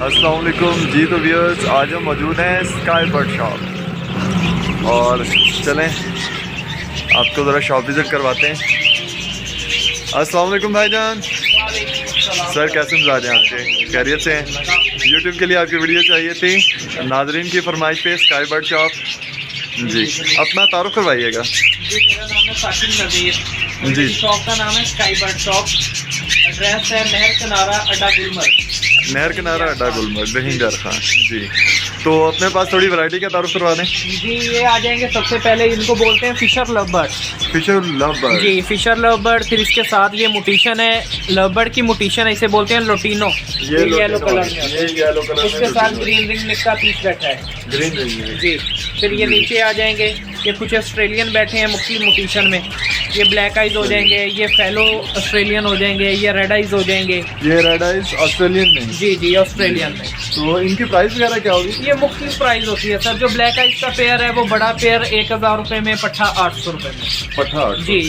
अस्सलाम वालेकुम जी। तो व्यूअर्स, आज हम मौजूद हैं स्काई बर्ड शॉप और चलें आपको ज़रा शॉप विज़िट करवाते हैं। अस्सलाम वालेकुम भाईजान। सर कैसे मिजाज हैं आपके? खैरियत से हैं? यूट्यूब के लिए आपकी वीडियो चाहिए थी, नाजरीन की फरमाइश पे स्काई बर्ड शॉप जी। अपना तारुफ करवाइएगा। जी, मेरा नाम है साकिब नज़ीर जी। शॉप का नाम है स्काई बर्ड शॉप। एड्रेस है नहर किनारा अड्डा गुलमर्ग। नहर किनारा अड्डा गुलमर्ग, रहीमदार खान जी। तो अपने पास थोड़ी वैरायटी का तारुफ करवा दें जी। ये आ जाएंगे, सबसे पहले इनको बोलते हैं Fischer love bird. Fischer love bird जी, फिशर लव बर्ड। फिर इसके साथ ये मुटीशन है, लव बर्ड की मुटीशन है, इसे बोलते हैं लोटिनो। ये येलो कलर में, इसके साथ ग्रीन रिंग नेक का पीस बैठा है, ग्रीन रिंग जी। फिर ये नीचे आ जाएंगे, ये कुछ ऑस्ट्रेलियन बैठे हैं मुख्तलिफ मुटीशन में। ये ब्लैक आइज हो जाएंगे, ये फेलो ऑस्ट्रेलियन हो जाएंगे, ये रेड आइज हो जाएंगे। ये रेड आइज ऑस्ट्रेलियन में जी ऑस्ट्रेलियन में। तो इनकी प्राइस वगैरह क्या होगी? ये मुख्तलिफ प्राइस होती है सर। जो ब्लैक आइज का पेयर है वो बड़ा पेयर 1000 रुपये में, पट्ठा 800 रुपये में पट्ठा जी।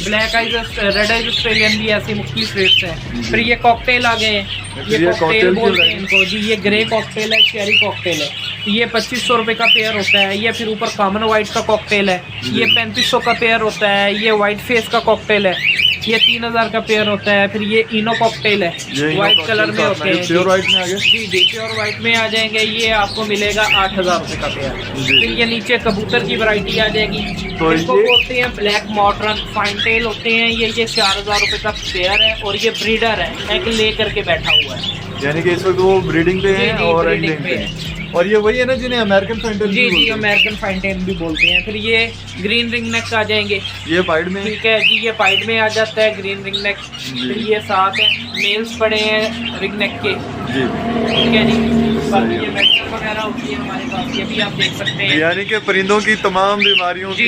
Black eyes red eyes Australian भी ऐसी मुख्तलिफ रेट्स हैं। फिर ये कॉकटेल आ गए हैं, ये कॉकटेल बोलते हैं इनको जी। ये ग्रे कॉकटेल है, चेरी कॉकटेल है। ये 2500 रुपये का पेयर होता है। ये फिर ऊपर कॉमन वाइट का कॉकटेल है, ये 3500 का पेयर होता है। ये वाइट फेस का कॉकटेल है, ये 3000 का पेयर होता है। फिर ये इनो कॉकटेल है, वाइट कलर में होते हैं। प्योर वाइट में आ गए जी, प्योर वाइट में आ जाएंगे। ये आपको मिलेगा 8000 रुपये का पेयर। फिर ये नीचे कबूतर की वैरायटी आ जाएगी, तो इसको बोलते हैं ब्लैक मॉडर्न फाइन टेल होते हैं। ये 4000 रुपये का पेयर है और ये ब्रीडर है, एग ले करके बैठा हुआ है, यानी कि इस वक्त वो ब्रीडिंग पे हैं और एंडिंग पे हैं। और ये वही है ना जिन्हें अमेरिकन फाइंटेन जी अमेरिकन फाइंटेन भी बोलते हैं। फिर ये ग्रीन रिंग नेक आ जाएंगे, ये पाइड में, ठीक है जी। ये पाइड में आ जाता है ग्रीन रिंग नेक। फिर ये साथ है मेल्स पड़े हैं रिंग नेक के जी, ठीक है जी। बाकी ये मेडिसिन वगैरह होती है हमारे पास, ये भी आप देख सकते हैं। यानी कि परिंदों की तमाम बीमारियों की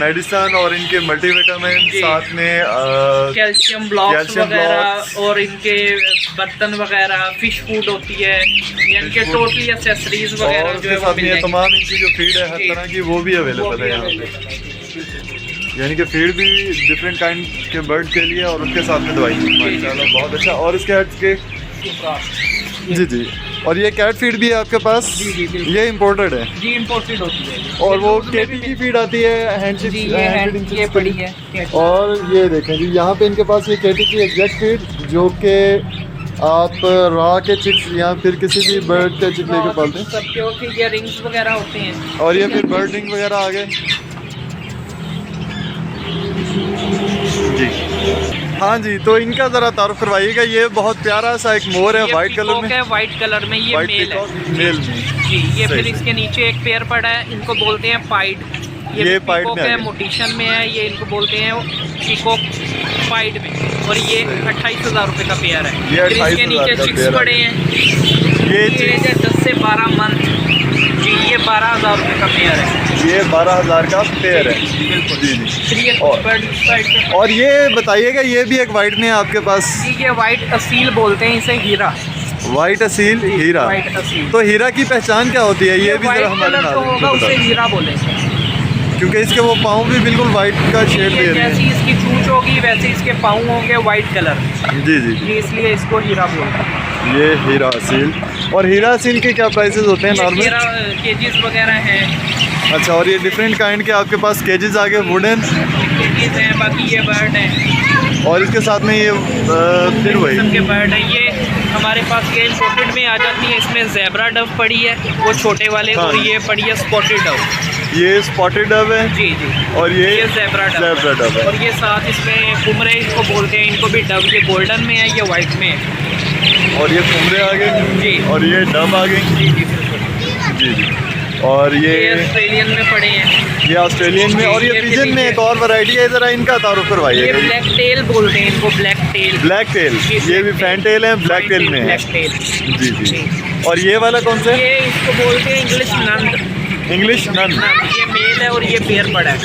मेडिसिन और इनके मल्टीविटामिन, साथ में कैल्शियम ब्लॉक्स वगैरह और इनके बर्तन वगैरह, फिश फूड होती है, यानी कि टोटली एक्सेसरीज वगैरह जो है वो मिल जाएंगी। तमाम इनकी जो फीड है हर तरह की वो भी अवेलेबल है यहाँ पे। यानी कि फीड भी डिफरेंट काइंड के बर्ड के लिए और उनके साथ में दवाई। माशाल्लाह बहुत अच्छा। और इसके हेड्स के जी। और ये कैट फीड भी है आपके पास? जी ये इम्पोर्टेड है जी, इम्पोर्टेड होती है। और वो केटी की फीड आती है, हैंड जी, ये पड़ी है। और ये देखें जी, यहाँ पे इनके पास ये केटी की एग्जैक्ट फीड जो कि आप रॉ के चिक्स या फिर किसी भी बर्ड के चिक लेके पालते हैं सबके होते हैं। ये रिंग्स वगैरह होते हैं और ये फिर बर्ड रिंग वगैरह आ गए जी। हाँ जी, तो इनका ज़रा तारुफ करवाइएगा। ये बहुत प्यारा सा एक मोर है, वाइट कलर में, वाइट कलर में। ये मेल है, मेल में जी। ये फिर इसके नीचे एक पेयर पड़ा है, इनको बोलते हैं पाइड। ये पाइड में है, मोटिशन में है। ये इनको बोलते हैं पिकॉक पाइड में। और ये 28,000 रुपये का पेयर है। ये इसके नीचे चिक्स पड़े हैं, ये 10 से 12 मंथ जी। ये 12,000 रुपये का पेयर है। ये 12,000 का पेयर है जी। और ये बताइएगा, ये भी एक वाइट में है आपके पास जी। ये वाइट असील बोलते हैं इसे, हीरा, वाइट असील हीरा। तो हीरा की पहचान क्या होती है? ये भी जरा हमारे होगा, उसे हीरा बोलेंगे क्योंकि इसके वो पाँव भी बिल्कुल वाइट का शेड दे रहे हैं। जैसी इसकी चूंच होगी वैसे इसके पाँव होंगे वाइट कलर जी, इसलिए इसको हीरा बोलते हैं। ये हीरा असील। और हीरा असील के क्या प्राइसेस होते हैं नॉर्मल? केजेस वगैरह हैं। अच्छा, और ये डिफरेंट काइंड के आपके पास केजेस आ गए, वुडन केजेस हैं। बाकी ये बर्ड है और इसके साथ में ये फिर वही के बर्ड है। ये हमारे पास ये इम्पोर्टेड में आ जाती है। इसमें ज़ेब्रा डव पड़ी है, वो छोटे वाले। हाँ। और ये पड़ी है स्पॉटेड डव। ये स्पॉटेड डव है जी। और ये ज़ेब्रा डव है। और ये साथ इसमें कुमरे इसको बोलते हैं, इनको भी डव। ये गोल्डन में है, ये वाइट में है। और ये कुमरे आ गए जी। और ये डव आ गई जी। और ये ऑस्ट्रेलियन में पड़े हैं, ये ऑस्ट्रेलियन में। और ये पिजन में एक और वैरायटी है, ज़रा इनका तारुफ करवाइए। ये ब्लैक टेल बोलते हैं इनको, ब्लैक टेल। ब्लैक टेल, ये भी फैन टेल है, ब्लैक टेल में है जी। और ये वाला कौन सा है? ये इसको बोलते हैं इंग्लिश नन। इंग्लिश नन, ये मेल है और ये पेयर पड़ा है।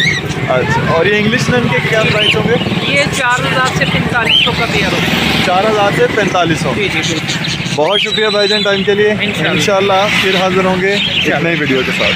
अच्छा, और ये इंग्लिश नन के क्या प्राइस होंगे? ये 4000 से 4500 का पेयर होगा। 4000 से 4500 जी। बहुत शुक्रिया भाईजान टाइम के लिए। इंशाल्लाह फिर हाजिर होंगे एक नई वीडियो के साथ।